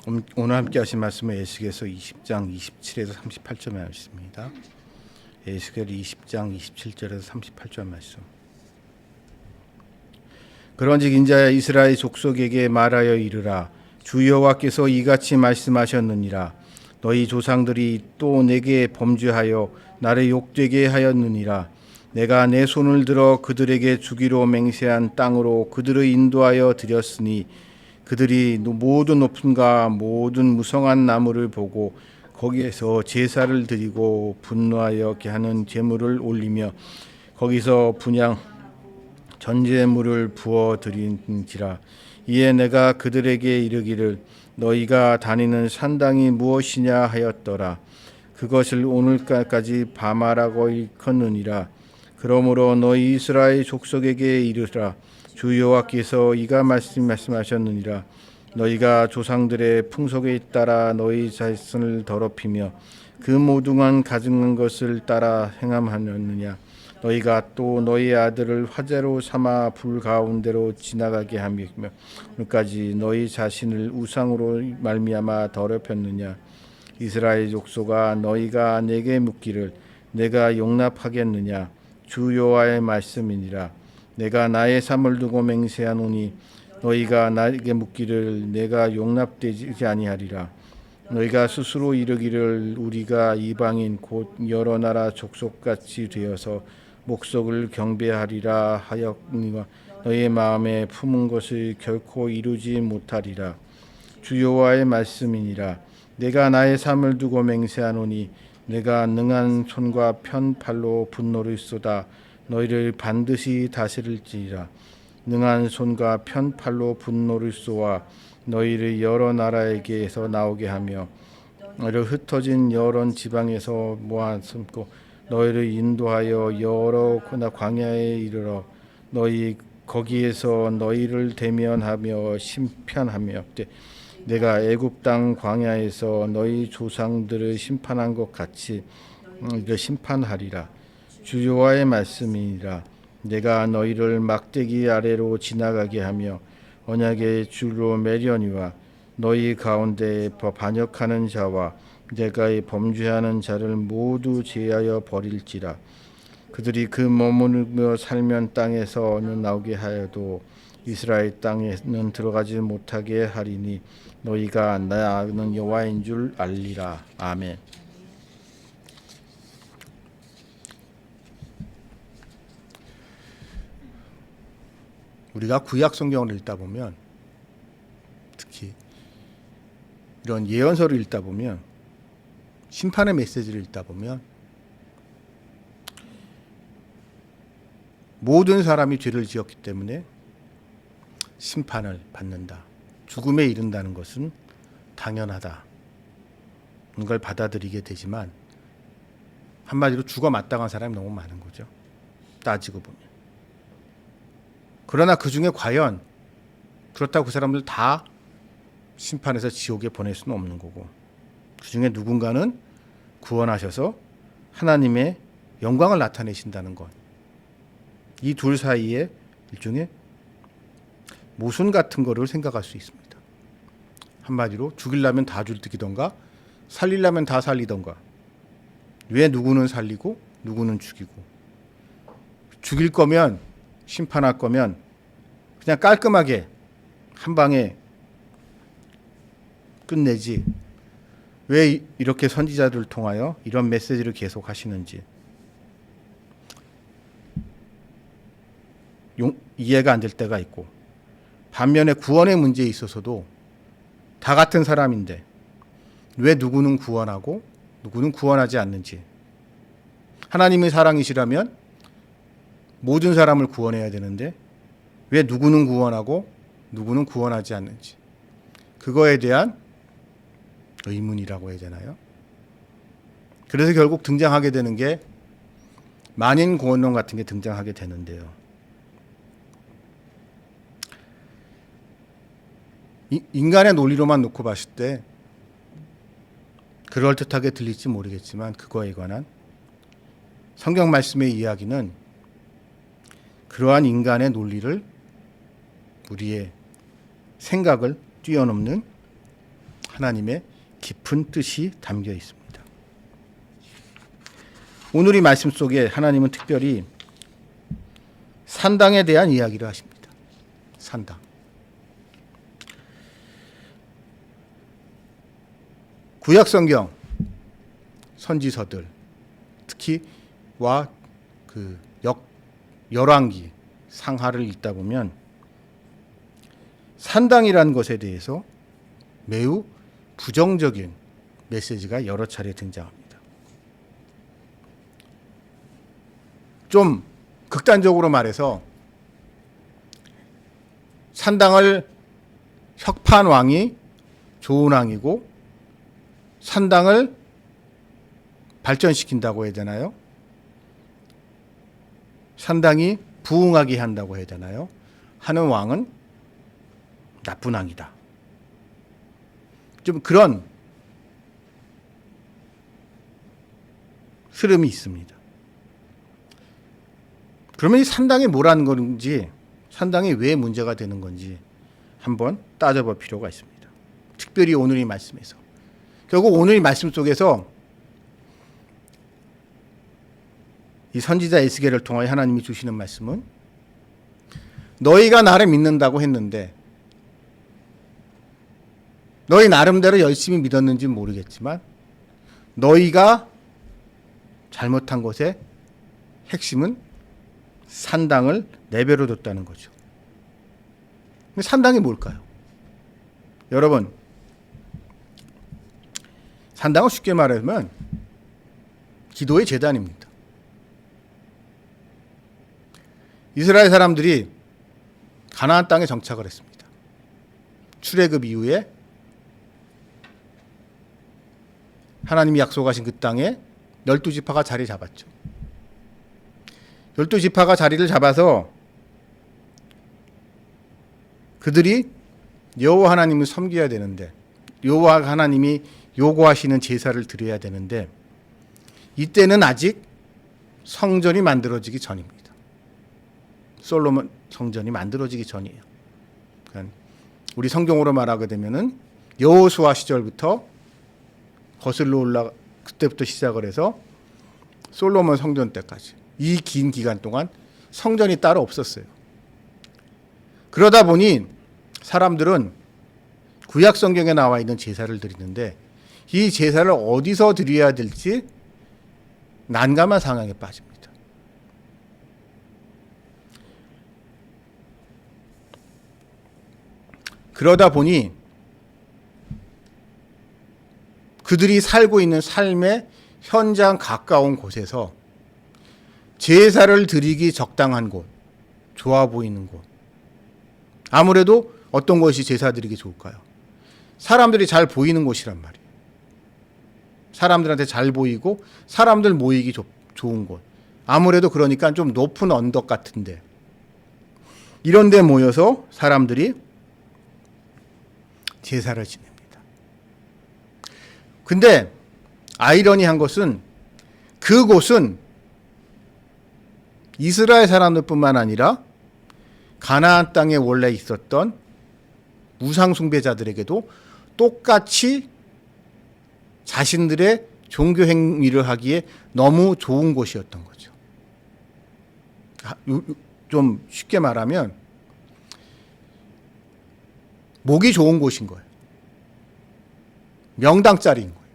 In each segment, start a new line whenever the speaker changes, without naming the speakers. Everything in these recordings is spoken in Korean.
오늘 함께 하신 말씀은 에스겔서 20장 27에서 38절 말씀입니다. 에스겔 20장 27절에서 38절 말씀. 그런즉 인자야 이스라엘 족속에게 말하여 이르라. 주 여호와께서 이같이 말씀하셨느니라. 너희 조상들이 또 내게 범죄하여 나를 욕되게 하였느니라. 내가 내 손을 들어 그들에게 주기로 맹세한 땅으로 그들을 인도하여 드렸으니 그들이 모든 높음과 모든 무성한 나무를 보고 거기에서 제사를 드리고 분노하여 하는 제물을 올리며 거기서 분향 전제물을 부어 드린지라. 이에 내가 그들에게 이르기를 너희가 다니는 산당이 무엇이냐 하였더라. 그것을 오늘까지 바마라고 일컫느니라. 그러므로 너희 이스라엘 족속에게 이르라. 주 여호와께서 이가 말씀하셨느니라. 너희가 조상들의 풍속에 따라 너희 자신을 더럽히며 그 모든 가증한 것을 따라 행함하느냐. 너희가 또 너희 아들을 화제로 삼아 불 가운데로 지나가게 하며 오늘까지 너희 자신을 우상으로 말미암아 더럽혔느냐. 이스라엘 족속아 너희가 내게 묻기를 내가 용납하겠느냐. 주 여호와의 말씀이니라. 내가 나의 삶을 두고 맹세하노니 너희가 나에게 묻기를 내가 용납되지 아니하리라. 너희가 스스로 이르기를 우리가 이방인 곧 여러 나라 족속같이 되어서 목석을 경배하리라 하였니와 너희의 마음에 품은 것을 결코 이루지 못하리라. 주 여호와의 말씀이니라. 내가 나의 삶을 두고 맹세하노니 내가 능한 손과 편 팔로 분노를 쏟아 너희를 반드시 다스릴지라. 능한 손과 편 팔로 분노를 쏘아 너희를 여러 나라에게서 나오게 하며 너희를 흩어진 여러 지방에서 모아 숨고 너희를 인도하여 여러 광야에 이르러 너희 거기에서 너희를 대면하며 심판하며 내가 애굽 땅 광야에서 너희 조상들을 심판한 것 같이 이를 심판하리라. 주 여호와의 말씀이니라. 내가 너희를 막대기 아래로 지나가게 하며 언약의 줄로 매려니와 너희 가운데 반역하는 자와 내가 범죄하는 자를 모두 제하여 버릴지라. 그들이 그 머무르며 살면 땅에서는 나오게 하여도 이스라엘 땅에는 들어가지 못하게 하리니 너희가 나는 여호와인 줄 알리라. 아멘. 우리가 구약 성경을 읽다 보면 특히 이런 예언서를 읽다 보면 심판의 메시지를 읽다 보면 모든 사람이 죄를 지었기 때문에 심판을 받는다. 죽음에 이른다는 것은 당연하다. 이걸 받아들이게 되지만 한마디로 죽어 마땅한 사람이 너무 많은 거죠. 따지고 보면. 그러나 그 중에 과연 그렇다고 그 사람들 다 심판해서 지옥에 보낼 수는 없는 거고 그 중에 누군가는 구원하셔서 하나님의 영광을 나타내신다는 것. 이 둘 사이에 일종의 모순 같은 거를 생각할 수 있습니다. 한마디로 죽이려면 다 죽이던가 살리려면 다 살리던가 왜 누구는 살리고 누구는 죽이고 죽일 거면 심판할 거면 그냥 깔끔하게 한 방에 끝내지 왜 이렇게 선지자들을 통하여 이런 메시지를 계속 하시는지 이해가 안 될 때가 있고 반면에 구원의 문제에 있어서도 다 같은 사람인데 왜 누구는 구원하고 누구는 구원하지 않는지 하나님의 사랑이시라면 모든 사람을 구원해야 되는데 왜 누구는 구원하고 누구는 구원하지 않는지 그거에 대한 의문이라고 해야 되나요? 그래서 결국 등장하게 되는 게 만인공원론 같은 게 등장하게 되는데요. 인간의 논리로만 놓고 봤을 때 그럴듯하게 들릴지 모르겠지만 그거에 관한 성경 말씀의 이야기는 그러한 인간의 논리를 우리의 생각을 뛰어넘는 하나님의 깊은 뜻이 담겨 있습니다. 오늘 이 말씀 속에 하나님은 특별히 산당에 대한 이야기를 하십니다. 산당. 구약 성경 선지서들 특히 열왕기 상하를 읽다 보면 산당이라는 것에 대해서 매우 부정적인 메시지가 여러 차례 등장합니다. 좀 극단적으로 말해서 산당을 혁파한 왕이 좋은 왕이고 산당을 발전시킨다고 해야 되나요? 산당이 부흥하게 한다고 해야 되나요? 하는 왕은 나쁜 왕이다. 좀 그런 흐름이 있습니다. 그러면 이 산당이 뭐라는 건지, 산당이 왜 문제가 되는 건지 한번 따져볼 필요가 있습니다. 특별히 오늘 이 말씀에서. 결국 오늘 이 말씀 속에서 이 선지자 에스겔을 통하여 하나님이 주시는 말씀은 너희가 나를 믿는다고 했는데 너희 나름대로 열심히 믿었는지는 모르겠지만 너희가 잘못한 것의 핵심은 산당을 내버려 뒀다는 거죠. 근데 산당이 뭘까요? 여러분, 산당은 쉽게 말하면 기도의 제단입니다. 이스라엘 사람들이 가나안 땅에 정착을 했습니다. 출애굽 이후에 하나님이 약속하신 그 땅에 12지파가 자리 잡았죠. 12지파가 자리를 잡아서 그들이 여호와 하나님을 섬겨야 되는데 여호와 하나님이 요구하시는 제사를 드려야 되는데 이때는 아직 성전이 만들어지기 전입니다. 솔로몬 성전이 만들어지기 전이에요. 그러니까 우리 성경으로 말하게 되면은 여호수아 시절부터 거슬러 올라 그때부터 시작을 해서 솔로몬 성전 때까지 이 긴 기간 동안 성전이 따로 없었어요. 그러다 보니 사람들은 구약 성경에 나와 있는 제사를 드리는데 이 제사를 어디서 드려야 될지 난감한 상황에 빠집니다. 그러다 보니 그들이 살고 있는 삶의 현장 가까운 곳에서 제사를 드리기 적당한 곳, 좋아 보이는 곳. 아무래도 어떤 것이 제사 드리기 좋을까요? 사람들이 잘 보이는 곳이란 말이에요. 사람들한테 잘 보이고 사람들 모이기 좋은 곳. 아무래도 그러니까 좀 높은 언덕 같은데 이런 데 모여서 사람들이 제사를 지냅니다. 근데 아이러니한 것은 그곳은 이스라엘 사람들뿐만 아니라 가나안 땅에 원래 있었던 우상 숭배자들에게도 똑같이 자신들의 종교 행위를 하기에 너무 좋은 곳이었던 거죠. 좀 쉽게 말하면 목이 좋은 곳인 거예요. 명당 자리인 거예요.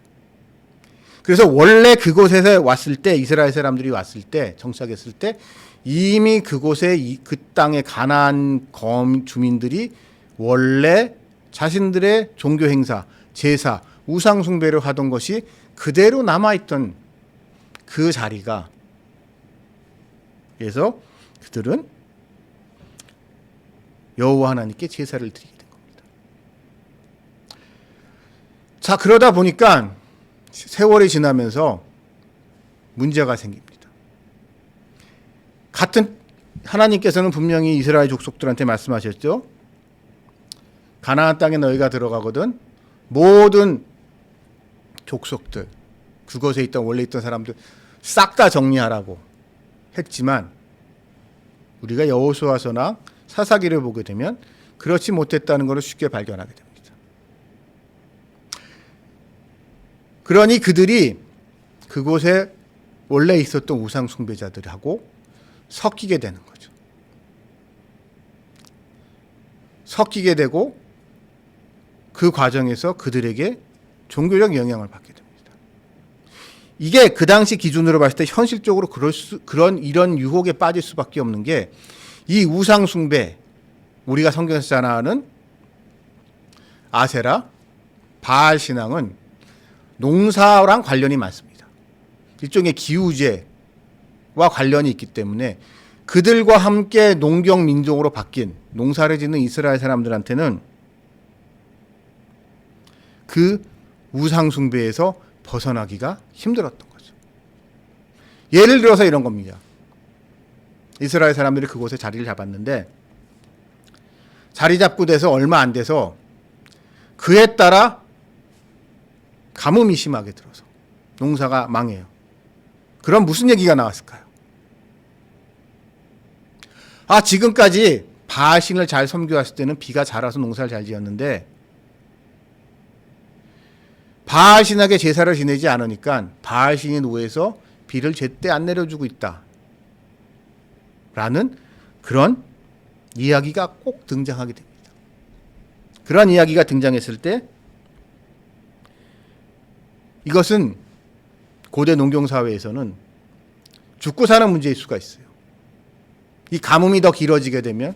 그래서 원래 그곳에서 왔을 때 이스라엘 사람들이 왔을 때 정착했을 때 이미 그곳에 그 땅의 가나안 거민 주민들이 원래 자신들의 종교 행사, 제사, 우상 숭배를 하던 것이 그대로 남아있던 그 자리가 그래서 그들은 여호와 하나님께 제사를 드리게 된 겁니다. 자, 그러다 보니까 세월이 지나면서 문제가 생깁니다. 같은 하나님께서는 분명히 이스라엘 족속들한테 말씀하셨죠. 가나안 땅에 너희가 들어가거든 모든 족속들 그곳에 있던 원래 있던 사람들 싹 다 정리하라고 했지만 우리가 여호수아서나 사사기를 보게 되면 그렇지 못했다는 것을 쉽게 발견하게 됩니다. 그러니 그들이 그곳에 원래 있었던 우상 숭배자들하고 섞이게 되는 거죠. 섞이게 되고 그 과정에서 그들에게 종교적 영향을 받게 됩니다. 이게 그 당시 기준으로 봤을 때 현실적으로 이런 유혹에 빠질 수밖에 없는 게, 이 우상 숭배, 우리가 성경에서 잘 아는 아세라, 바알 신앙은 농사랑 관련이 많습니다. 일종의 기우제와 관련이 있기 때문에 그들과 함께 농경 민족으로 바뀐 농사를 짓는 이스라엘 사람들한테는 그 우상 숭배에서 벗어나기가 힘들었던 거죠. 예를 들어서 이런 겁니다. 이스라엘 사람들이 그곳에 자리를 잡았는데 자리 잡고 돼서 얼마 안 돼서 그에 따라 가뭄이 심하게 들어서 농사가 망해요. 그럼 무슨 얘기가 나왔을까요? 지금까지 바알신을 잘 섬겨왔을 때는 비가 잘 와서 농사를 잘 지었는데 바알신에게 제사를 지내지 않으니까 바알신이 노해서 비를 제때 안 내려주고 있다 라는 그런 이야기가 꼭 등장하게 됩니다. 그런 이야기가 등장했을 때 이것은 고대 농경사회에서는 죽고 사는 문제일 수가 있어요. 이 가뭄이 더 길어지게 되면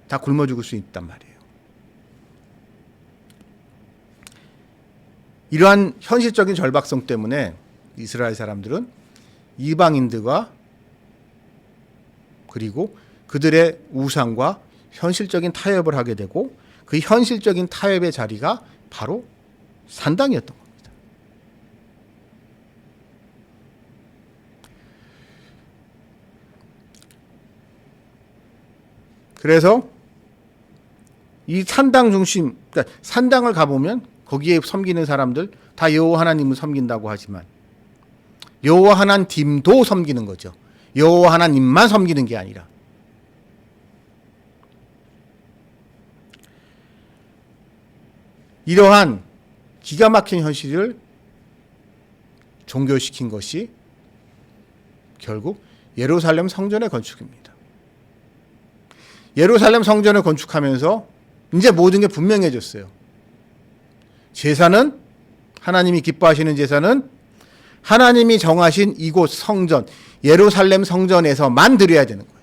다 굶어 죽을 수 있단 말이에요. 이러한 현실적인 절박성 때문에 이스라엘 사람들은 이방인들과 그리고 그들의 우상과 현실적인 타협을 하게 되고, 그 현실적인 타협의 자리가 바로 산당이었던 겁니다. 그래서 이 산당 중심, 그러니까 산당을 가보면 거기에 섬기는 사람들 다 여호와 하나님을 섬긴다고 하지만 여호와 하나님도 섬기는 거죠. 여호와 하나님만 섬기는 게 아니라. 이러한 기가 막힌 현실을 종결시킨 것이 결국 예루살렘 성전의 건축입니다. 예루살렘 성전을 건축하면서 이제 모든 게 분명해졌어요. 제사는, 하나님이 기뻐하시는 제사는 하나님이 정하신 이곳 성전, 예루살렘 성전에서만 드려야 되는 거예요.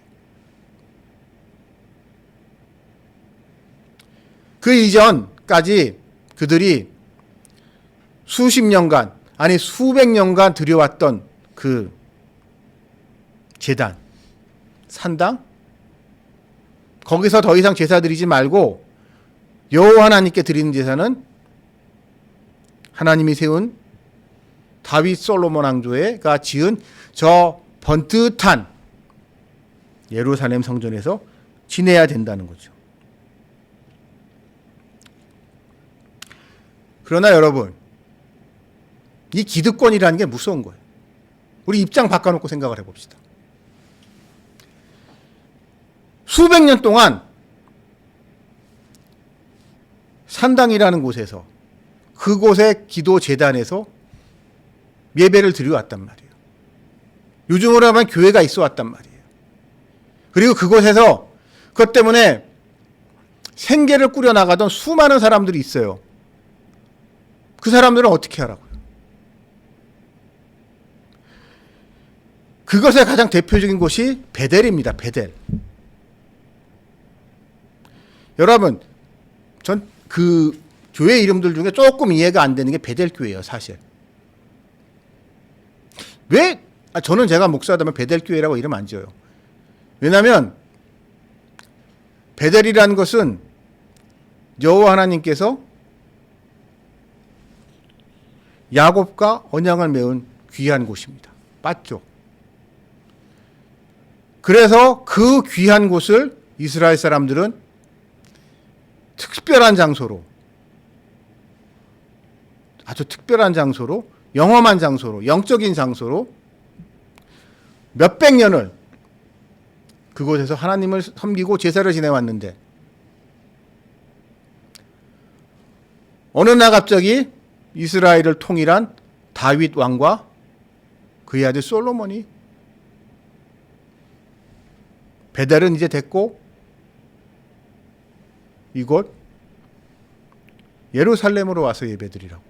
그 이전까지 그들이 수십 년간, 아니 수백 년간 드려왔던 그 제단, 산당, 거기서 더 이상 제사 드리지 말고 여호와 하나님께 드리는 제사는 하나님이 세운 다윗 솔로몬 왕조가 지은 저 번듯한 예루살렘 성전에서 지내야 된다는 거죠. 그러나 여러분, 이 기득권이라는 게 무서운 거예요. 우리 입장 바꿔놓고 생각을 해봅시다. 수백 년 동안 산당이라는 곳에서, 그곳의 기도 제단에서 예배를 드려왔단 말이에요. 요즘으로 하면 교회가 있어 왔단 말이에요. 그리고 그곳에서 그것 때문에 생계를 꾸려나가던 수많은 사람들이 있어요. 그 사람들은 어떻게 하라고요? 그것의 가장 대표적인 곳이 베델입니다. 베델. 여러분, 전 그 교회 이름들 중에 조금 이해가 안 되는 게 베델 교회예요, 사실. 왜? 저는 제가 목사라면 베델 교회라고 이름 안 지어요. 왜냐하면 베델이라는 것은 여호와 하나님께서 야곱과 언약을 맺은 귀한 곳입니다. 맞죠? 그래서 그 귀한 곳을 이스라엘 사람들은 특별한 장소로, 아주 특별한 장소로, 영험한 장소로, 영적인 장소로 몇백 년을 그곳에서 하나님을 섬기고 제사를 지내왔는데 어느 날 갑자기 이스라엘을 통일한 다윗 왕과 그의 아들 솔로몬이 배달은 이제 됐고 이곳 예루살렘으로 와서 예배드리라고,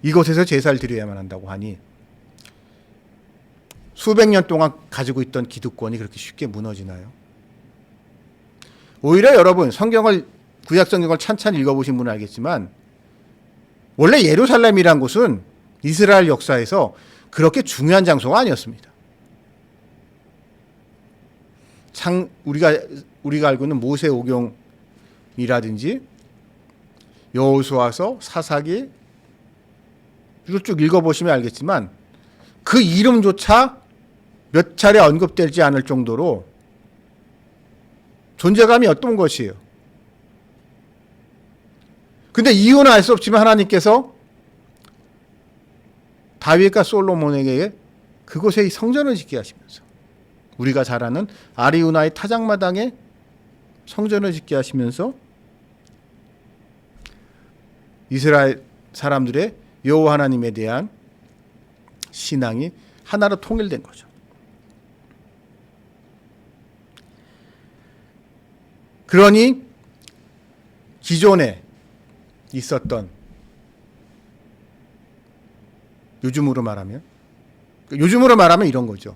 이곳에서 제사를 드려야만 한다고 하니 수백 년 동안 가지고 있던 기득권이 그렇게 쉽게 무너지나요? 오히려 여러분, 구약 성경을 찬찬히 읽어보신 분은 알겠지만 원래 예루살렘이란 곳은 이스라엘 역사에서 그렇게 중요한 장소가 아니었습니다. 우리가 알고 있는 모세오경이라든지 여호수아서, 사사기 이걸 쭉 읽어보시면 알겠지만 그 이름조차 몇 차례 언급되지 않을 정도로 존재감이 어떤 것이에요. 근데 이유는 알 수 없지만 하나님께서 다윗과 솔로몬에게 그곳에 성전을 짓게 하시면서, 우리가 잘 아는 아리우나의 타작마당에 성전을 짓게 하시면서 이스라엘 사람들의 여호와 하나님에 대한 신앙이 하나로 통일된 거죠. 그러니 기존에 있었던, 요즘으로 말하면 이런 거죠.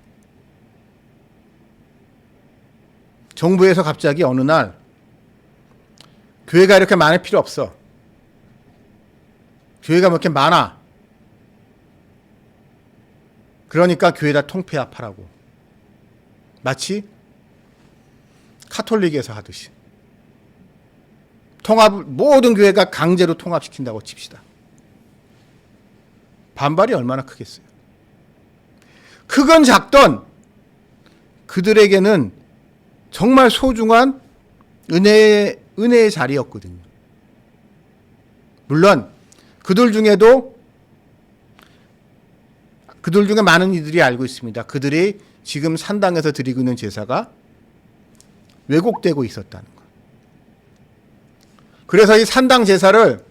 정부에서 갑자기 어느 날 교회가 이렇게 많을 필요 없어, 교회가 뭐 이렇게 많아, 그러니까 교회다 통폐합하라고, 마치 카톨릭에서 하듯이 모든 교회가 강제로 통합시킨다고 칩시다. 반발이 얼마나 크겠어요. 크건 작던 그들에게는 정말 소중한 은혜의 자리였거든요. 물론 그들 중에 많은 이들이 알고 있습니다. 그들이 지금 산당에서 드리고 있는 제사가 왜곡되고 있었다는 것. 그래서 이 산당 제사를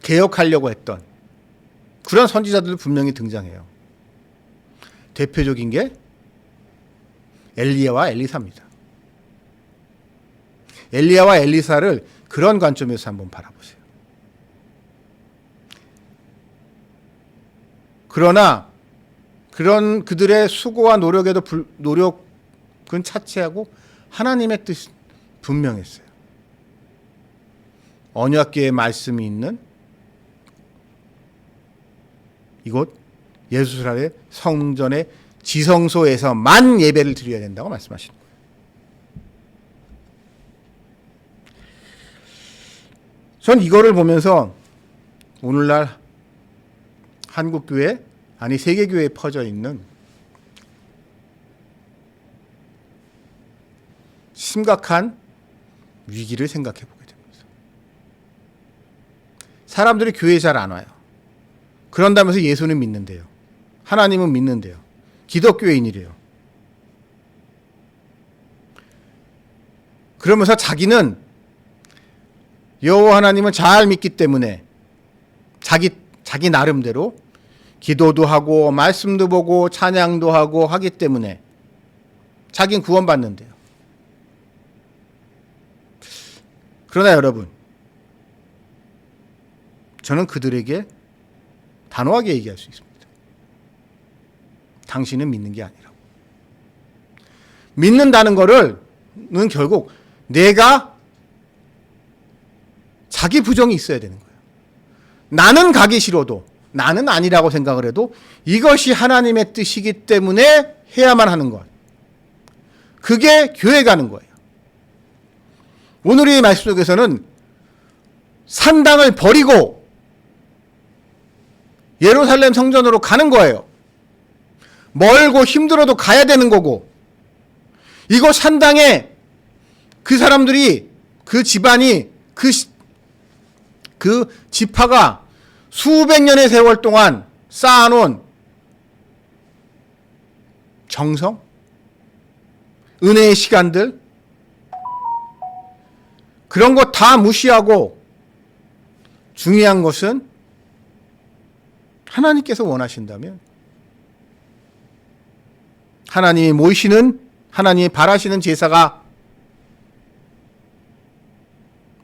개혁하려고 했던 그런 선지자들도 분명히 등장해요. 대표적인 게 엘리야와 엘리사입니다. 엘리야와 엘리사를 그런 관점에서 한번 바라보세요. 그러나 그런 그들의 수고와 노력은 차치하고 하나님의 뜻이 분명했어요. 언약궤의 말씀이 있는 이곳 예루살렘 성전의 지성소에서만 예배를 드려야 된다고 말씀하시는 거예요. 전 이거를 보면서 오늘날 한국교회, 아니 세계교회에 퍼져 있는 심각한 위기를 생각해 보게 됩니다. 사람들이 교회에 잘 안 와요. 그런다면서 예수는 믿는데요. 하나님은 믿는데요. 기독교인이래요. 그러면서 자기는 여호와 하나님을 잘 믿기 때문에 자기 나름대로 기도도 하고 말씀도 보고 찬양도 하고 하기 때문에 자기는 구원받는데요. 그러나 여러분, 저는 그들에게 단호하게 얘기할 수 있습니다. 당신은 믿는 게 아니라고. 믿는다는 거는 결국 내가 자기 부정이 있어야 되는 거예요. 나는 가기 싫어도, 나는 아니라고 생각을 해도 이것이 하나님의 뜻이기 때문에 해야만 하는 것. 그게 교회 가는 거예요. 오늘의 말씀 속에서는 산당을 버리고 예루살렘 성전으로 가는 거예요. 멀고 힘들어도 가야 되는 거고, 이곳 산당에 그 사람들이, 그 집안이, 그 지파가 수백 년의 세월 동안 쌓아놓은 정성, 은혜의 시간들, 그런 것 다 무시하고 중요한 것은 하나님께서 원하신다면 하나님이 모이시는, 하나님이 바라시는 제사가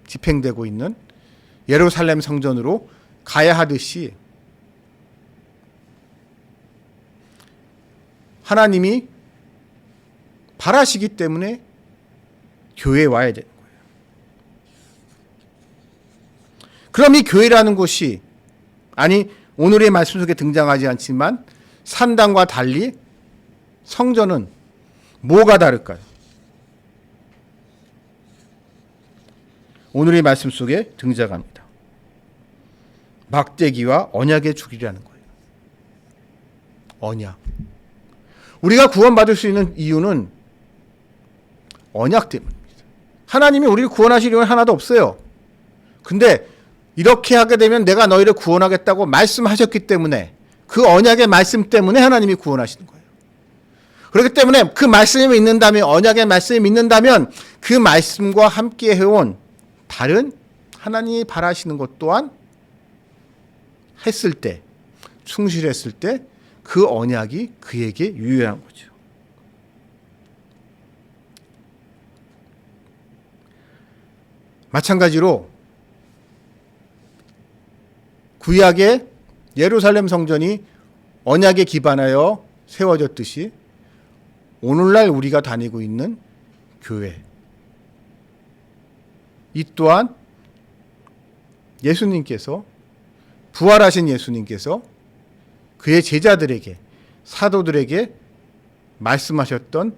집행되고 있는 예루살렘 성전으로 가야 하듯이 하나님이 바라시기 때문에 교회에 와야 되는 거예요. 그럼 이 교회라는 곳이, 아니 오늘의 말씀 속에 등장하지 않지만 산당과 달리 성전은 뭐가 다를까요? 오늘의 말씀 속에 등장합니다. 막대기와 언약의 줄이라는 거예요. 언약. 우리가 구원받을 수 있는 이유는 언약 때문입니다. 하나님이 우리를 구원하실 이유는 하나도 없어요. 근데 이렇게 하게 되면 내가 너희를 구원하겠다고 말씀하셨기 때문에, 그 언약의 말씀 때문에 하나님이 구원하시는 거예요. 그렇기 때문에 그 말씀이 믿는다면, 언약의 말씀이 믿는다면 그 말씀과 함께 해온 다른 하나님이 바라시는 것 또한 했을 때, 충실했을 때 그 언약이 그에게 유효한 거죠. 마찬가지로 구약의 예루살렘 성전이 언약에 기반하여 세워졌듯이 오늘날 우리가 다니고 있는 교회, 이 또한 예수님께서, 부활하신 예수님께서 그의 제자들에게, 사도들에게 말씀하셨던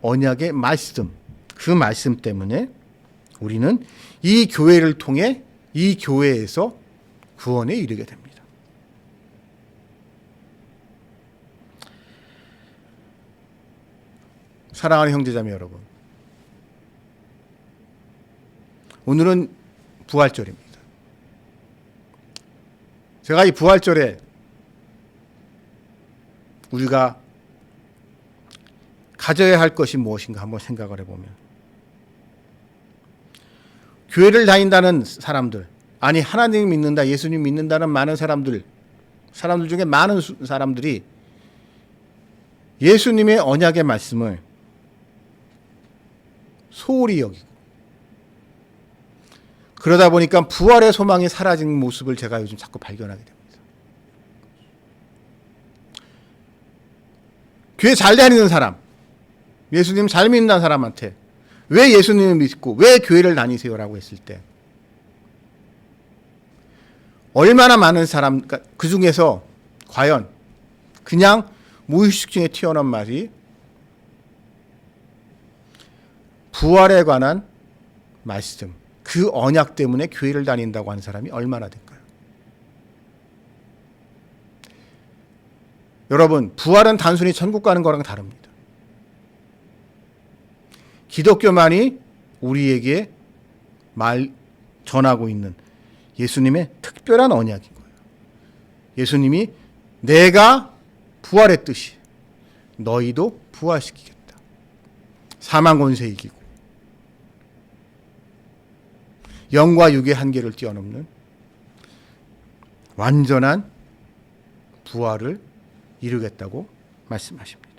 언약의 말씀, 그 말씀 때문에 우리는 이 교회를 통해 이 교회에서 구원에 이르게 됩니다. 사랑하는 형제자매 여러분, 오늘은 부활절입니다. 제가 이 부활절에 우리가 가져야 할 것이 무엇인가 한번 생각을 해보면, 교회를 다닌다는 사람들, 아니 하나님 믿는다, 예수님 믿는다는 많은 사람들 중에 많은 사람들이 예수님의 언약의 말씀을 소홀히 여기고, 그러다 보니까 부활의 소망이 사라진 모습을 제가 요즘 자꾸 발견하게 됩니다. 교회 잘 다니는 사람, 예수님 잘 믿는 사람한테 왜 예수님을 믿고 왜 교회를 다니세요라고 했을 때 얼마나 많은 사람, 그 중에서 과연 그냥 무의식 중에 튀어나온 말이 부활에 관한 말씀, 그 언약 때문에 교회를 다닌다고 하는 사람이 얼마나 될까요? 여러분, 부활은 단순히 천국 가는 거랑 다릅니다. 기독교만이 우리에게 전하고 있는 예수님의 특별한 언약인 거예요. 예수님이 내가 부활했듯이 너희도 부활시키겠다. 사망 권세 이기고 영과 육의 한계를 뛰어넘는 완전한 부활을 이루겠다고 말씀하십니다.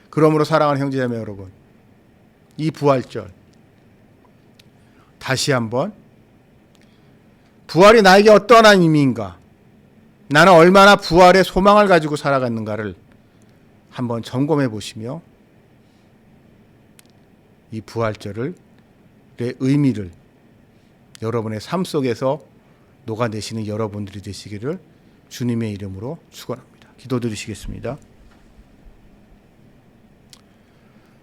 그러므로 사랑하는 형제자매 여러분, 이 부활절 다시 한번 부활이 나에게 어떠한 의미인가, 나는 얼마나 부활의 소망을 가지고 살아갔는가를 한번 점검해 보시며 이 부활절의 의미를 여러분의 삶 속에서 녹아내시는 여러분들이 되시기를 주님의 이름으로 축원합니다. 기도드리시겠습니다.